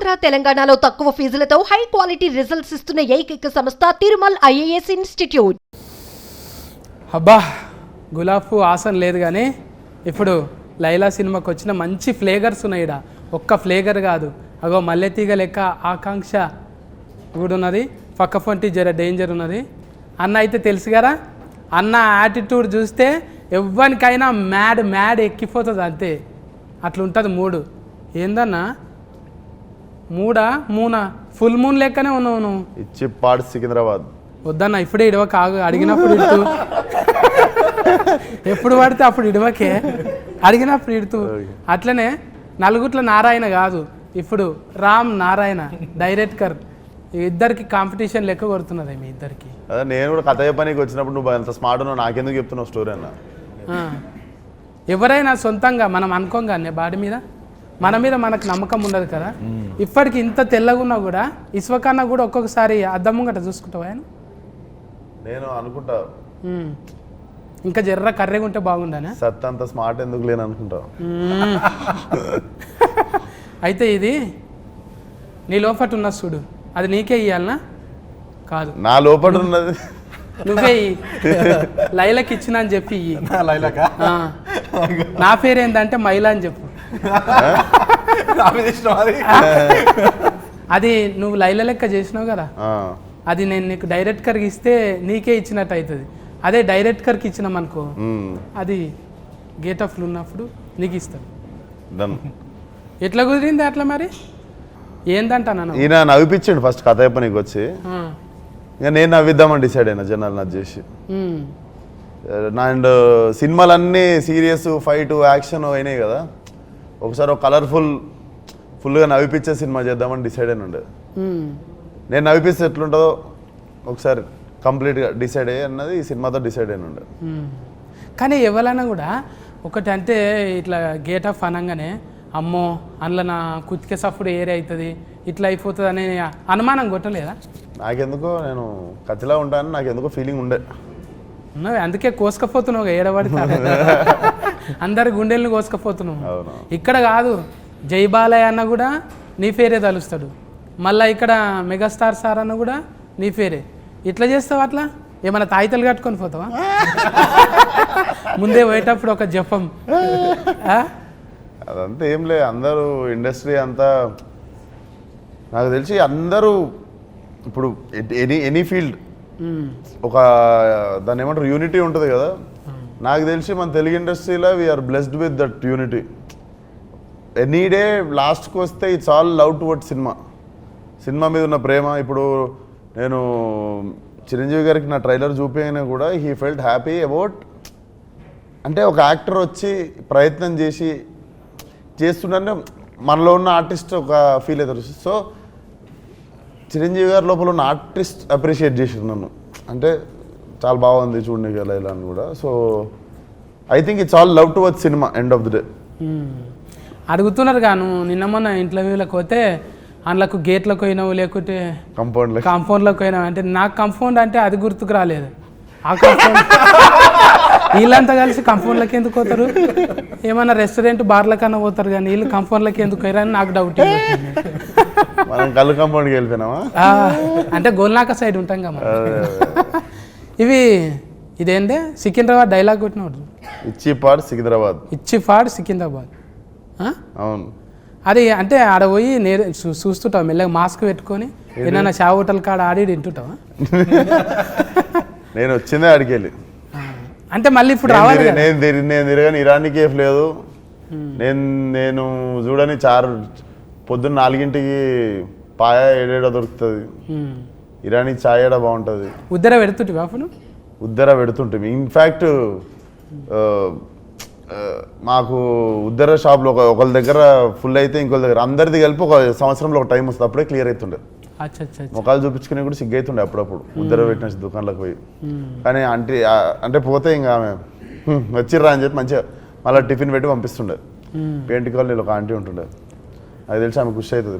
ఆంధ్ర తెలంగాణలో తక్కువ ఫీజులతో high quality results ఇస్తున్న ఏకైక సంస్థ తిరుమల్ ఐఏఎస్ ఇన్స్టిట్యూట్. అబ్బా గులాబ్ ఆసన్ లేదు కానీ ఇప్పుడు లైలా సినిమాకి వచ్చిన మంచి ఫ్లేవర్స్ ఉన్నాయి. ఇక్కడ ఒక్క ఫ్లేవర్ కాదు, అగో మల్లెతీగ లెక్క ఆకాంక్ష కూడా ఉన్నది, పక్క పొంటి జర డేంజర్ ఉన్నది. అన్న అయితే తెలుసు కదా, అన్న యాటిట్యూడ్ చూస్తే ఎవ్వరికైనా మ్యాడ్ ఎక్కిపోతుంది అంతే, అట్లుంటుంది మూడు. ఏందన్నా మూనా ఫుల్ మూన్ లెక్కనే ఉన్నావు నువ్వు. ఇచ్చి పాడు సికింద్రాబాద్ వద్దన్న ఇప్పుడే ఇడవక, అడిగినప్పుడు ఇడుతూ ఎప్పుడు పడితే అప్పుడు ఇడవకే, అడిగినప్పుడు ఇడుతూ. అట్లనే నలుగుట్ల నారాయణ కాదు, ఇప్పుడు రామ్ నారాయణ డైరెక్టర్, ఇద్దరికి కాంపిటీషన్ లెక్క కొడుతున్నది మీ ఇద్దరికి. అదే నేను కూడా కథ చెప్పడానికి వచ్చినప్పుడు నువ్వు అంత స్మార్ట్ ఉన్నావు, నాకెందుకు చెప్తున్నావు స్టోరీ అన్న. ఎవరైనా సొంతంగా మనం అనుకోగానే బాడీ మీద మన మీద మనకు నమ్మకం ఉండదు కదా. ఇప్పటికి ఇంత తెల్లగున్నా కూడా ఇసుకన్నా కూడా ఒక్కొక్కసారి అద్దం ముంగట చూసుకుంటావా? నేను అనుకుంటా ఇంకా జర్ర కర్రెగా ఉంటే బాగుండనే. సత్ అంత స్మార్ట్ ఎందుకు లేని అనుకుంటా. అయితే ఇది నీ లోపట ఉన్న చూడు, అది నీకే ఇయ్యాలనా? కాదు, నా లోపల ఉన్నది నువ్వే లైలకి ఇచ్చిన అని చెప్పి నా పేరు ఏంటంటే మైలా అని చెప్పు. అది నువ్వు లైల లెక్క చేసినావు కదా, అది నేను నీకు డైరెక్టర్కి ఇస్తే నీకే ఇచ్చినట్టు అవుతుంది. అదే డైరెక్టర్కి ఇచ్చినాం అనుకో, అది గేటఫ్లు ఉన్నప్పుడు నీకు ఇస్తాను. ఎట్లా కుదిరింది అట్లా? మరి ఏందంటా నన్ను ఈయన నవ్విపించండి ఫస్ట్ కథ చెప్పనీకి వచ్చి, ఇంకా నేను నవ్విద్దామని డిసైడ్ అయినా జనాలు నచ్చి చేసి. అండ్ సినిమాలన్నీ సీరియస్ ఫైట్ యాక్షన్ అయినాయి కదా, ఒకసారి ఒక ఫుల్గా నవ్విపించే సినిమా చేద్దామని డిసైడ్ అయిన ఉండే. నేను నవ్విపిస్తే ఎట్లుంటుందో ఒకసారి కంప్లీట్గా డిసైడ్ అయ్యి అన్నది ఈ సినిమాతో డిసైడ్ అయిన ఉండే. కానీ ఎవరైనా కూడా ఒకటి అంటే ఇట్లా గేట్ ఆఫ్ అనగానే అమ్మో అందులో నా కుతికే సఫుడు ఏరే అవుతుంది ఇట్లా అయిపోతుంది అనే అనుమానం కొట్టలేదా? నాకెందుకో నేను కచ్చిలా ఉంటానని నాకెందుకో ఫీలింగ్ ఉండే. ఉన్నవి అందుకే కోసుకపోతున్నావు ఏడబడితే అందరి గుండెల్ని కోసుకపోతున్నావు. ఇక్కడ కాదు, జై బాలయ్య అన్న కూడా నీ పేరే తలుస్తాడు, మళ్ళీ ఇక్కడ మెగాస్టార్ సార్ అన్న కూడా నీ పేరే. ఇట్లా చేస్తావు? అట్లా ఏమైనా తాయితలు కట్టుకొని పోతావా? ముందే పోయేటప్పుడు ఒక జపం. అదంతా ఏం లే, అందరూ ఇండస్ట్రీ అంతా నాకు తెలిసి అందరూ ఇప్పుడు ఎనీ ఫీల్డ్ ఒక దాన్ని ఏమంటారు యూనిటీ ఉంటుంది కదా. నాకు తెలిసి మన తెలుగు ఇండస్ట్రీలో we are blessed with that unity. Any day లాస్ట్కి వస్తే it's all love towards cinema మీద ఉన్న ప్రేమ. ఇప్పుడు నేను చిరంజీవి గారికి నా ట్రైలర్ చూపించినా కూడా హీ ఫెల్ట్ హ్యాపీ అబౌట్, అంటే ఒక యాక్టర్ వచ్చి ప్రయత్నం చేస్తుంటే మనలో ఉన్న ఆర్టిస్ట్ ఒక ఫీల్ అవుతారు. సో చిరంజీవి గారి లోపల ఉన్న ఆర్టిస్ట్ అప్రిషియేట్ చేసారు నన్ను, అంటే చాలా బాగుంది చూడండి ఇలా ఇలా అని కూడా. So I think it's all love towards cinema end of the day. అడుగుతున్నారు గాను, నిన్న మొన్న ఇంటర్వ్యూలకు పోతే అందులోకి గేట్లకు పోయినావు లేకుంటే కాంపౌండ్లోకి పోయినావు అంటే, నాకు కాంపౌండ్ అంటే అది గుర్తుకు రాలేదు. ఆ కాంపౌండ్ వీళ్ళంతా కలిసి కాంపౌండ్లకి ఎందుకు పోతారు? ఏమన్నా రెస్టారెంట్ బార్ల కన్నా పోతారు కానీ వీళ్ళు కాంపౌండ్లకి ఎందుకు పోయారని నాకు డౌట్. మనం కళ్ళు కాంపౌండ్కి వెళ్ళిపోయినామా అంటే గోల్నాక సైడ్ ఉంటాం కదా. ఇదేంటే సికింద్రాబాద్ డైలాగ్ కొట్టినవాడు, ఇచ్చిపాడ్ సికింద్రాబాద్. అవును, అది అంటే ఆడ పోయి చూస్తుంటావు మెల్లగా మాస్క్ పెట్టుకొని ఏదైనా షా హోటల్ కాడ ఆడి తింటుంటావా? నేను వచ్చిందే ఆడికి వెళ్ళి, అంటే మళ్ళీ ఇప్పుడు రావాలి. నేను తిరగని ఇరానీ కేఫ్ లేదు, నేను చూడని పొద్దున్న 4ంటికి పాయ ఏడేడ దొరుకుతుంది, ఇరానీ చాయ్ ఏడ బాగుంటుంది. ఉద్దర పెడుతుంటే బాపును ఉద్దర పెడుతుంటే ఇన్ఫ్యాక్ట్ మాకు ఉద్దర షాప్లో ఒకళ్ళ దగ్గర ఫుల్ అయితే ఇంకొక దగ్గర అందరిది కలిపి ఒక సంవత్సరంలో ఒక టైం వస్తుంది, అప్పుడే క్లియర్ అవుతుండే. ముఖాలు చూపించుకుని కూడా సిగ్గు అవుతుండే అప్పుడప్పుడు ఉద్దర పెట్టిన దుకాణంలోకి పోయి. కానీ అంటే పోతే ఇంకా ఆమె వచ్చిర్రా అని చెప్పి మంచిగా మళ్ళీ టిఫిన్ పెట్టి పంపిస్తుండే. పెయింట్ కాలనీలో ఒక ఆంటీ ఉంటుండే, అది తెలిసి ఆమె ఖుషి అవుతుంది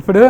ఇప్పుడు.